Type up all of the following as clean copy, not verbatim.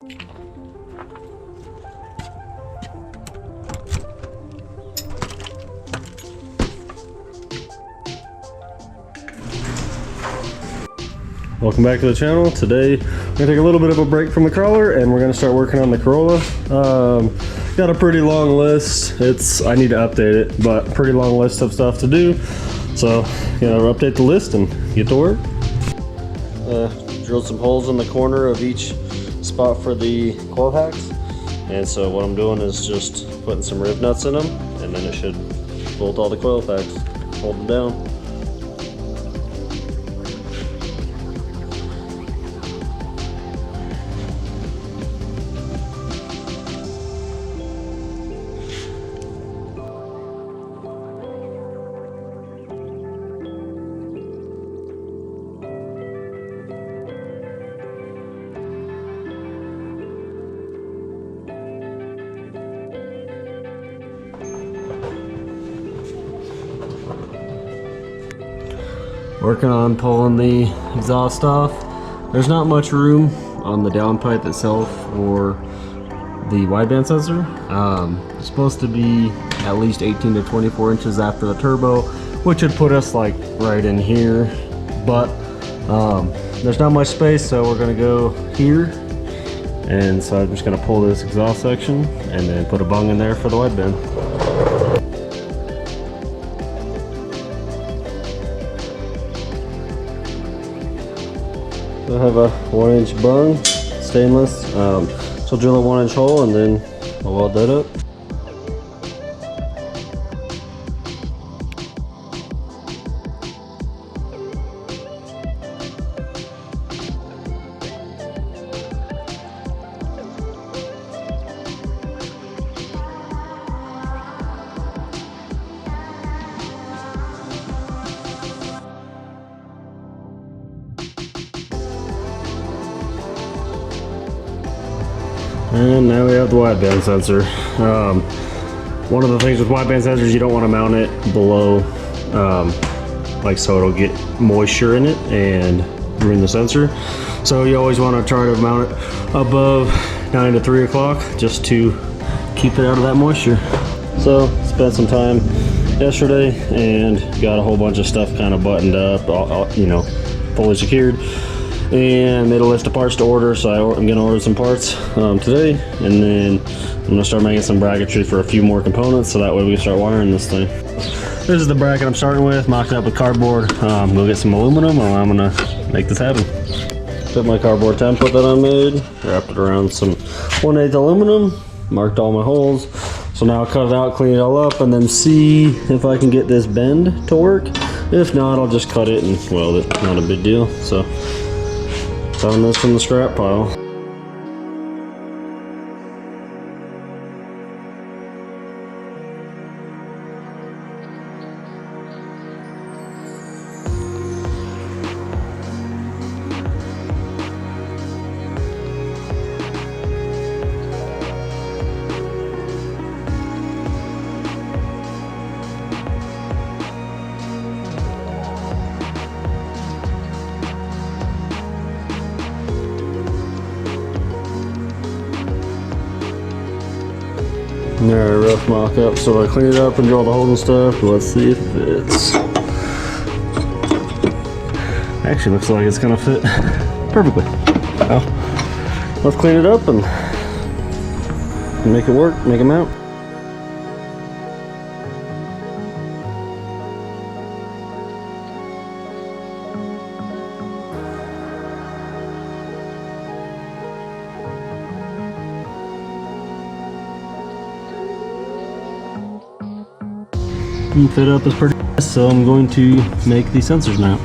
Welcome back to the channel. Today we're gonna take a little bit of a break from the crawler and we're gonna start working on the Corolla. Got a pretty long list. I need to update it, but pretty long list of stuff to do. So, update the list and get to work. Drilled some holes in the corner of each spot for the coil packs. And so what I'm doing is just putting some rib nuts in them, and then it should bolt all the coil packs, hold them down. Working on pulling the exhaust off. There's not much room on the downpipe itself or the wideband sensor. It's supposed to be at least 18 to 24 inches after the turbo, which would put us like right in here. But there's not much space, so we're gonna go here. And so I'm just gonna pull this exhaust section and then put a bung in there for the wideband. I have a 1-inch bung, stainless. So drill a 1-inch hole and then I'll weld that up. And now we have the wideband sensor. One of the things with wideband sensors, you don't want to mount it below, like so it'll get moisture in it and ruin the sensor. So you always want to try to mount it above 9 to 3 o'clock just to keep it out of that moisture. So spent some time yesterday and got a whole bunch of stuff kind of buttoned up, fully secured. And made a list of parts to order, so I'm gonna order some parts today, and then I'm gonna start making some bracketry for a few more components, so that way we can start wiring this thing. This is the bracket I'm starting with, mocked up with cardboard. Go get some aluminum, and I'm gonna make this happen. Took my cardboard template that I made, wrapped it around some 1/8 aluminum, marked all my holes. So now I'll cut it out, clean it all up, and then see if I can get this bend to work. If not, I'll just cut it and weld it. Not a big deal. So. Found this from the scrap pile. Alright, rough mock up. So I clean it up and draw the holes and stuff. Let's see if it fits. Actually looks like it's gonna fit perfectly. Well, let's clean it up and make it work, make it mount. Fit up is pretty nice, so I'm going to make the sensors now.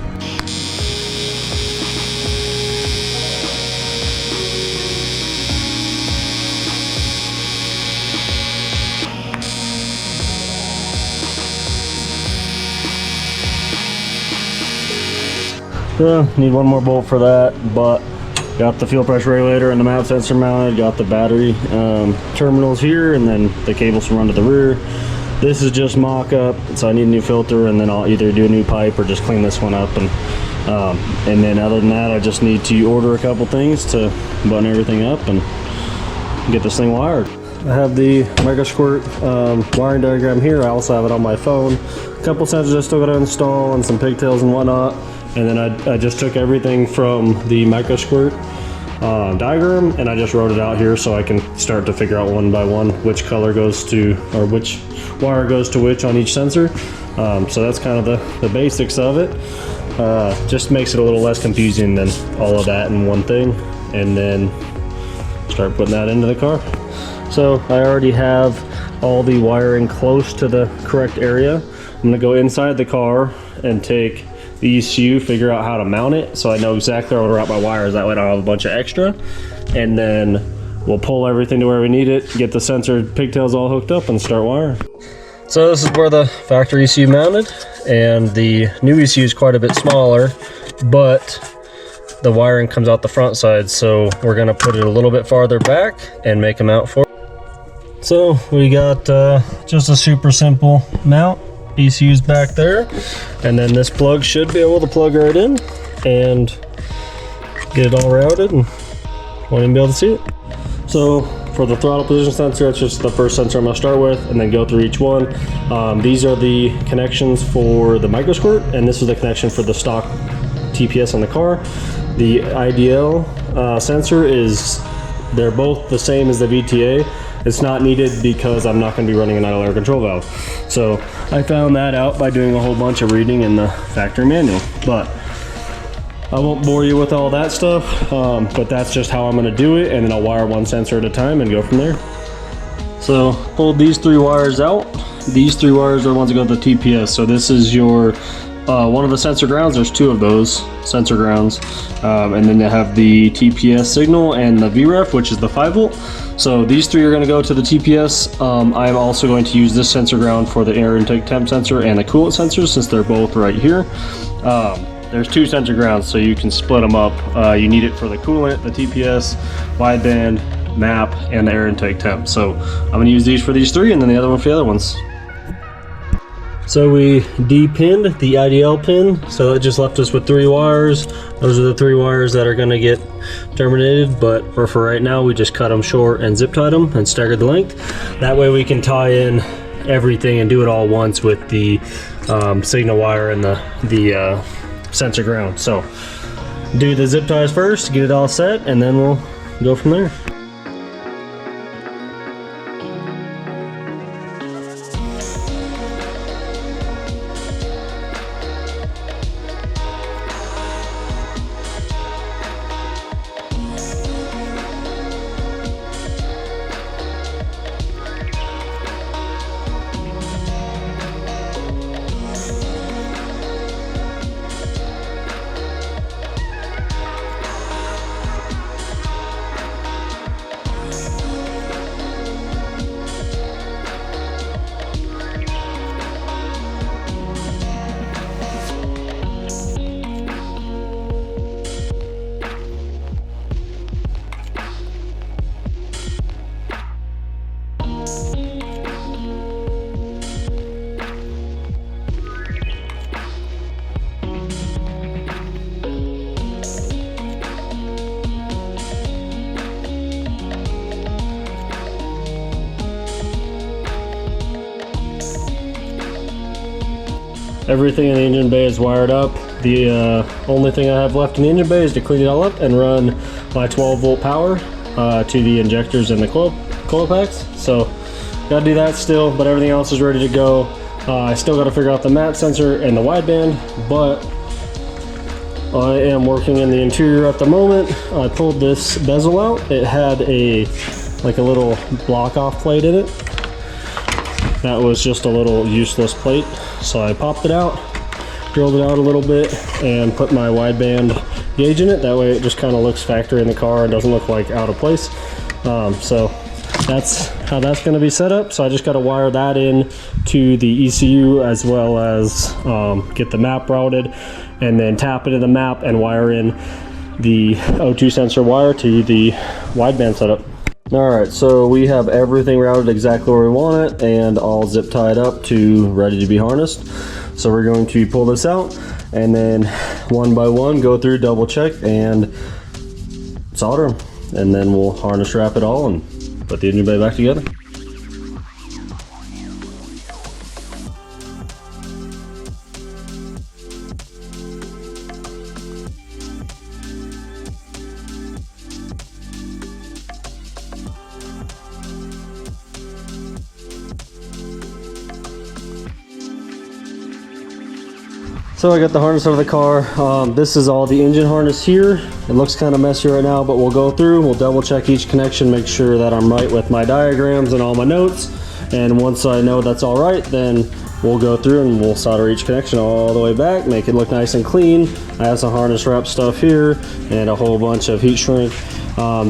So, need one more bolt for that, but got the fuel pressure regulator and the mount sensor mounted, got the battery terminals here, and then the cables from under the rear. This is just mock-up, so I need a new filter, and then I'll either do a new pipe or just clean this one up. And then other than that, I just need to order a couple things to button everything up, and get this thing wired. I have the Microsquirt wiring diagram here. I also have it on my phone. A couple sensors I still got to install and some pigtails and whatnot. And then I just took everything from the Microsquirt diagram and I just wrote it out here so I can start to figure out one by one which color goes to, or which wire goes to which on each sensor. So that's kind of the basics of it. Just makes it a little less confusing than all of that in one thing. And then start putting that into the car. So I already have all the wiring close to the correct area. I'm gonna go inside the car and take the ECU, figure out how to mount it so I know exactly where to route my wires. That way I don't have a bunch of extra. And then we'll pull everything to where we need it, get the sensor pigtails all hooked up and start wiring. So this is where the factory ECU mounted, and the new ECU is quite a bit smaller, but the wiring comes out the front side, so we're gonna put it a little bit farther back and make them out for it. So we got just a super simple mount. ECU's back there, and then this plug should be able to plug right in and get it all routed and won't even be able to see it. So for the throttle position sensor, that's just the first sensor I'm going to start with and then go through each one. These are the connections for the Microsquirt, and this is the connection for the stock TPS on the car. The IDL sensor is, they're both the same as the VTA. It's not needed because I'm not going to be running an idle air control valve. So I found that out by doing a whole bunch of reading in the factory manual. But I won't bore you with all that stuff, but that's just how I'm going to do it, and then I'll wire one sensor at a time and go from there. So pulled these three wires out. These three wires are the ones that go to the TPS. So this is your one of the sensor grounds. There's two of those sensor grounds, and then they have the TPS signal and the VREF, which is the 5 volt. So these three are going to go to the TPS. I'm also going to use this sensor ground for the air intake temp sensor and the coolant sensor, since they're both right here. There's two sensor grounds, so you can split them up. You need it for the coolant, the TPS, wideband, map, and the air intake temp. So I'm going to use these for these three, and then the other one for the other ones. So we de-pinned the IDL pin, so it just left us with three wires. Those are the three wires that are going to get terminated, but for right now we just cut them short and zip tied them and staggered the length. That way we can tie in everything and do it all once with the signal wire and the sensor ground. So do the zip ties first, get it all set, and then we'll go from there. Everything in the engine bay is wired up. The only thing I have left in the engine bay is to clean it all up and run my 12 volt power to the injectors and the coil packs. So gotta do that still, but everything else is ready to go. I still gotta figure out the mat sensor and the wideband, but I am working in the interior at the moment. I pulled this bezel out. It had a little block off plate in it. That was just a little useless plate. So I popped it out, drilled it out a little bit, and put my wideband gauge in it. That way it just kind of looks factory in the car and doesn't look like out of place. So that's how that's going to be set up. So I just got to wire that in to the ECU, as well as get the map routed, and then tap into the map and wire in the O2 sensor wire to the wideband setup. Alright, so we have everything routed exactly where we want it and all zip tied up to ready to be harnessed. So we're going to pull this out and then one by one go through, double check, and solder them, and then we'll harness wrap it all and put the engine bay back together. So I got the harness out of the car. This is all the engine harness here. It looks kind of messy right now, but we'll go through, we'll double check each connection, make sure that I'm right with my diagrams and all my notes. And once I know that's all right, then we'll go through and we'll solder each connection all the way back, make it look nice and clean. I have some harness wrap stuff here and a whole bunch of heat shrink.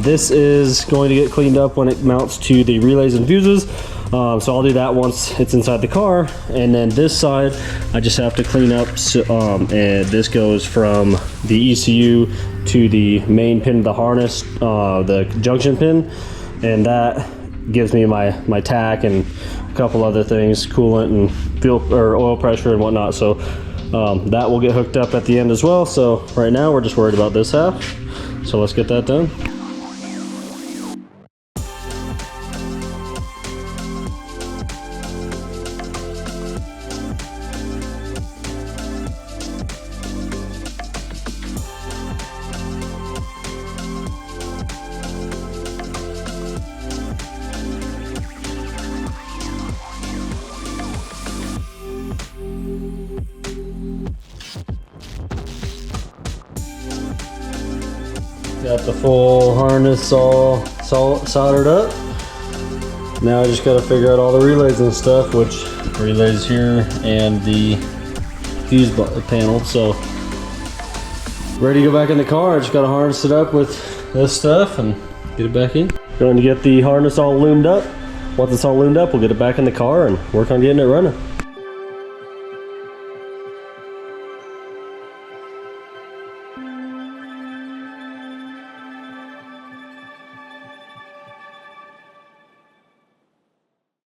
This is going to get cleaned up when it mounts to the relays and fuses. So I'll do that once it's inside the car. And then this side, I just have to clean up. And this goes from the ECU to the main pin of the harness, the junction pin. And that gives me my tack and a couple other things, coolant and fuel or oil pressure and whatnot. So that will get hooked up at the end as well. So right now we're just worried about this half. So let's get that done. Got the full harness all soldered up. Now I just got to figure out all the relays and stuff, which relays here and the fuse panel. So ready to go back in the car. I just got to harness it up with this stuff and get it back in. Going to get the harness all loomed up. Once it's all loomed up, we'll get it back in the car and work on getting it running.